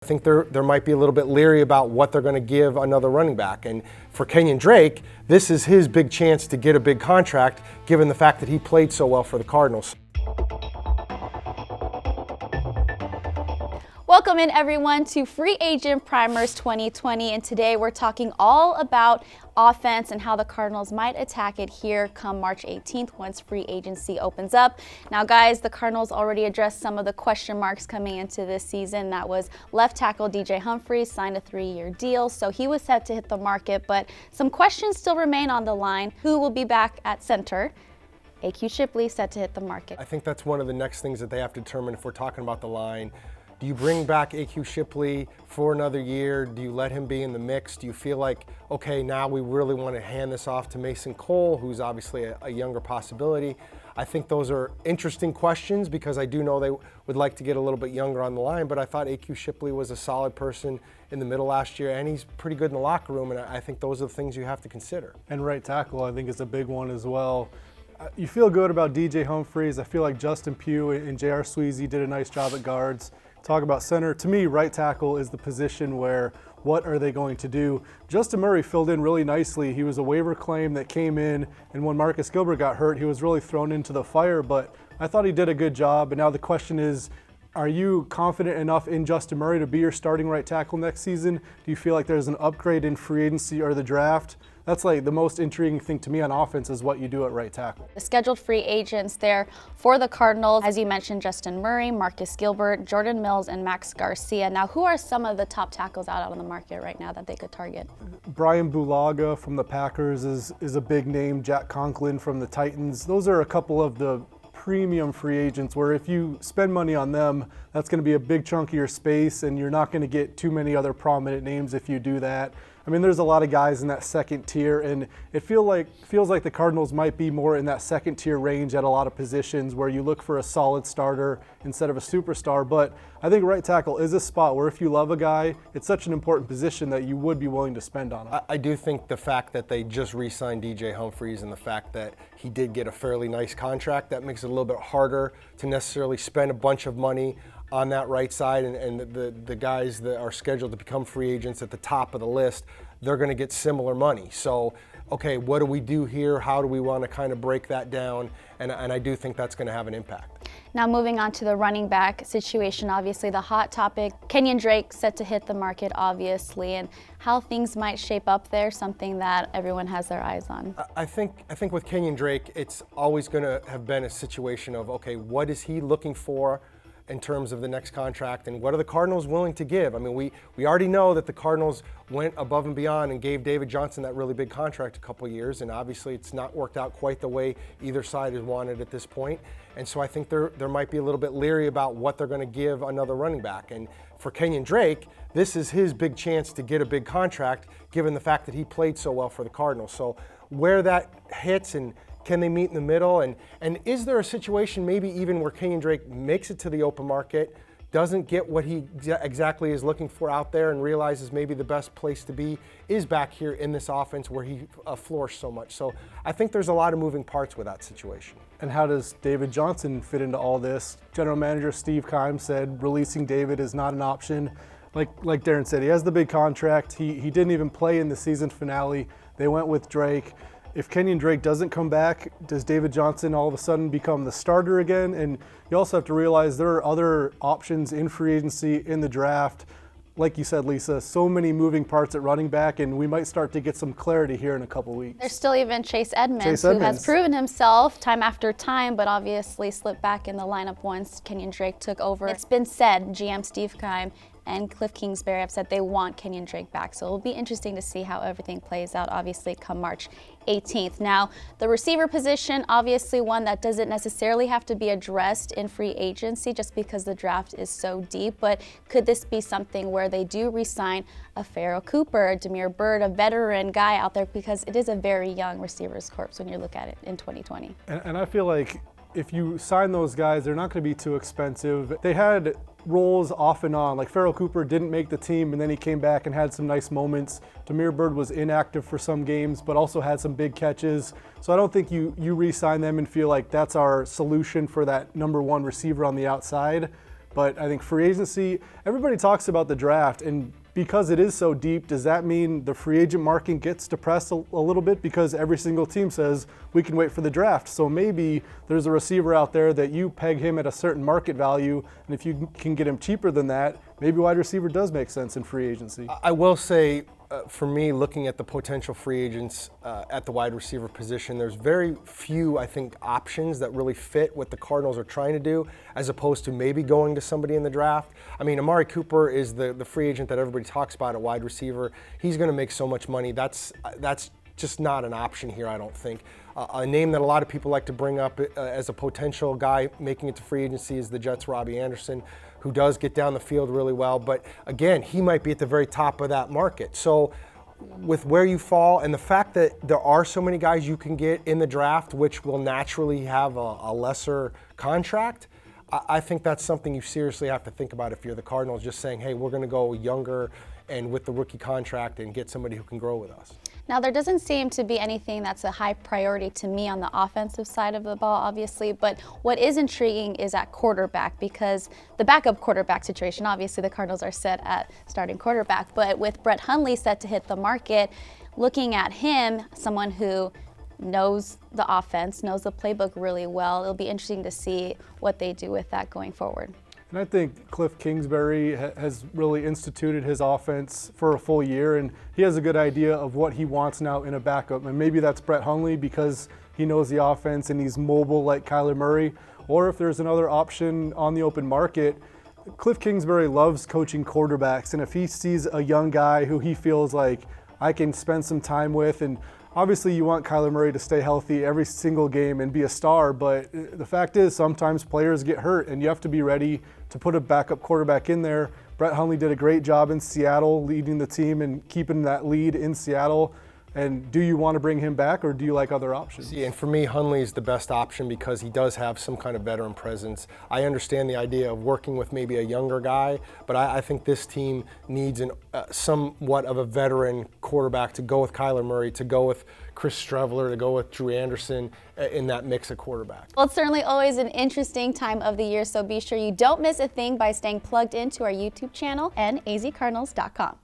I think there might be a little bit leery about what they're going to give another running back. And for Kenyon Drake, this is his big chance to get a big contract, given the fact that he played so well for the Cardinals. Welcome in, everyone, to Free Agent Primers 2020, and today we're talking all about offense and how the Cardinals might attack it here come March 18th once free agency opens up. Now, guys, the Cardinals already addressed some of the question marks coming into this season. That was left tackle DJ Humphries signed a 3-year deal, so he was set to hit the market, but some questions still remain on the line. Who will be back at center? A.Q. Shipley set to hit the market. I think that's one of the next things that they have to determine if we're talking about the line. Do you bring back A.Q. Shipley for another year? Do you let him be in the mix? Do you feel like, okay, now we really want to hand this off to Mason Cole, who's obviously a younger possibility? I think those are interesting questions because I do know they would like to get a little bit younger on the line, but I thought A.Q. Shipley was a solid person in the middle last year, and he's pretty good in the locker room, and I think those are the things you have to consider. And right tackle, I think, is a big one as well. You feel good about DJ Humphries. I feel like Justin Pugh and J.R. Sweezy did a nice job at guards. Talk about center. To me, right tackle is the position where what are they going to do? Justin Murray filled in really nicely. He was a waiver claim that came in, and when Marcus Gilbert got hurt, he was really thrown into the fire, but I thought he did a good job. And now the question is, are you confident enough in Justin Murray to be your starting right tackle next season? Do you feel like there's an upgrade in free agency or the draft? That's like the most intriguing thing to me on offense is what you do at right tackle. The scheduled free agents there for the Cardinals, as you mentioned, Justin Murray, Marcus Gilbert, Jordan Mills, and Max Garcia. Now, who are some of the top tackles out on the market right now that they could target? Brian Bulaga from the Packers is a big name. Jack Conklin from the Titans. Those are a couple of the premium free agents where if you spend money on them, that's going to be a big chunk of your space, and you're not going to get too many other prominent names if you do that. I mean, there's a lot of guys in that second tier, and it feels like the Cardinals might be more in that second tier range at a lot of positions where you look for a solid starter instead of a superstar. But I think right tackle is a spot where if you love a guy, it's such an important position that you would be willing to spend on him. I do think the fact that they just re-signed DJ Humphries and the fact that he did get a fairly nice contract, that makes it a little bit harder to necessarily spend a bunch of money on that right side, and the guys that are scheduled to become free agents at the top of the list, they're going to get similar money. So, okay, what do we do here? How do we want to kind of break that down? And I do think that's going to have an impact. Now, moving on to the running back situation, obviously the hot topic, Kenyon Drake set to hit the market, obviously, and how things might shape up there, something that everyone has their eyes on. I think with Kenyon Drake, it's always going to have been a situation of, okay, what is he looking for in terms of the next contract, and what are the Cardinals willing to give? I mean, we already know that the Cardinals went above and beyond and gave David Johnson that really big contract a couple of years, and obviously it's not worked out quite the way either side has wanted at this point. And so I think there might be a little bit leery about what they're going to give another running back. And for Kenyon Drake, this is his big chance to get a big contract, given the fact that he played so well for the Cardinals. So where that hits and can they meet in the middle? And is there a situation maybe even where Kenyon Drake makes it to the open market, doesn't get what he exactly is looking for out there, and realizes maybe the best place to be is back here in this offense where he flourished so much? So I think there's a lot of moving parts with that situation. And how does David Johnson fit into all this? General Manager Steve Keim said releasing David is not an option. Like Darren said, he has the big contract. He didn't even play in the season finale. They went with Drake. If Kenyon Drake doesn't come back, does David Johnson all of a sudden become the starter again? And you also have to realize there are other options in free agency, in the draft. Like you said, Lisa, so many moving parts at running back, and we might start to get some clarity here in a couple weeks. There's still even Chase Edmonds, who has proven himself time after time, but obviously slipped back in the lineup once Kenyon Drake took over. It's been said, GM Steve Keim and Cliff Kingsbury have said they want Kenyon Drake back. So it'll be interesting to see how everything plays out, obviously, come March 18th. Now, the receiver position, obviously one that doesn't necessarily have to be addressed in free agency just because the draft is so deep, but could this be something where they do re-sign a Pharaoh Cooper, Demir Bird, a veteran guy out there, because it is a very young receivers corps when you look at it in 2020. And I feel like if you sign those guys, they're not going to be too expensive. They had roles off and on. Like Pharaoh Cooper didn't make the team, and then he came back and had some nice moments. Demir Bird was inactive for some games, but also had some big catches. So I don't think you re-sign them and feel like that's our solution for that number one receiver on the outside. But I think free agency, everybody talks about the draft, and because it is so deep, does that mean the free agent market gets depressed a little bit because every single team says we can wait for the draft? So maybe there's a receiver out there that you peg him at a certain market value, and if you can get him cheaper than that, maybe wide receiver does make sense in free agency. I will say, for me, looking at the potential free agents at the wide receiver position, there's very few, I think, options that really fit what the Cardinals are trying to do, as opposed to maybe going to somebody in the draft. I mean, Amari Cooper is the free agent that everybody talks about at wide receiver. He's going to make so much money. That's just not an option here, I don't think. A name that a lot of people like to bring up as a potential guy making it to free agency is the Jets' Robbie Anderson, who does get down the field really well. But again, he might be at the very top of that market. So with where you fall and the fact that there are so many guys you can get in the draft, which will naturally have a lesser contract, I think that's something you seriously have to think about if you're the Cardinals, just saying, hey, we're going to go younger and with the rookie contract and get somebody who can grow with us. Now, there doesn't seem to be anything that's a high priority to me on the offensive side of the ball, obviously, but what is intriguing is at quarterback, because the backup quarterback situation, obviously the Cardinals are set at starting quarterback, but with Brett Hundley set to hit the market, looking at him, someone who knows the offense, knows the playbook really well, it'll be interesting to see what they do with that going forward. And I think Cliff Kingsbury has really instituted his offense for a full year, and he has a good idea of what he wants now in a backup. And maybe that's Brett Hundley because he knows the offense and he's mobile like Kyler Murray. Or if there's another option on the open market, Cliff Kingsbury loves coaching quarterbacks. And if he sees a young guy who he feels like I can spend some time with, and obviously you want Kyler Murray to stay healthy every single game and be a star, but the fact is sometimes players get hurt and you have to be ready to put a backup quarterback in there. Brett Hundley did a great job in Seattle leading the team and keeping that lead in Seattle. And do you want to bring him back, or do you like other options? See, and for me, Hundley is the best option because he does have some kind of veteran presence. I understand the idea of working with maybe a younger guy, but I think this team needs somewhat of a veteran quarterback to go with Kyler Murray, to go with Chris Streveler, to go with Drew Anderson in that mix of quarterback. Well, it's certainly always an interesting time of the year, so be sure you don't miss a thing by staying plugged into our YouTube channel and azcardinals.com.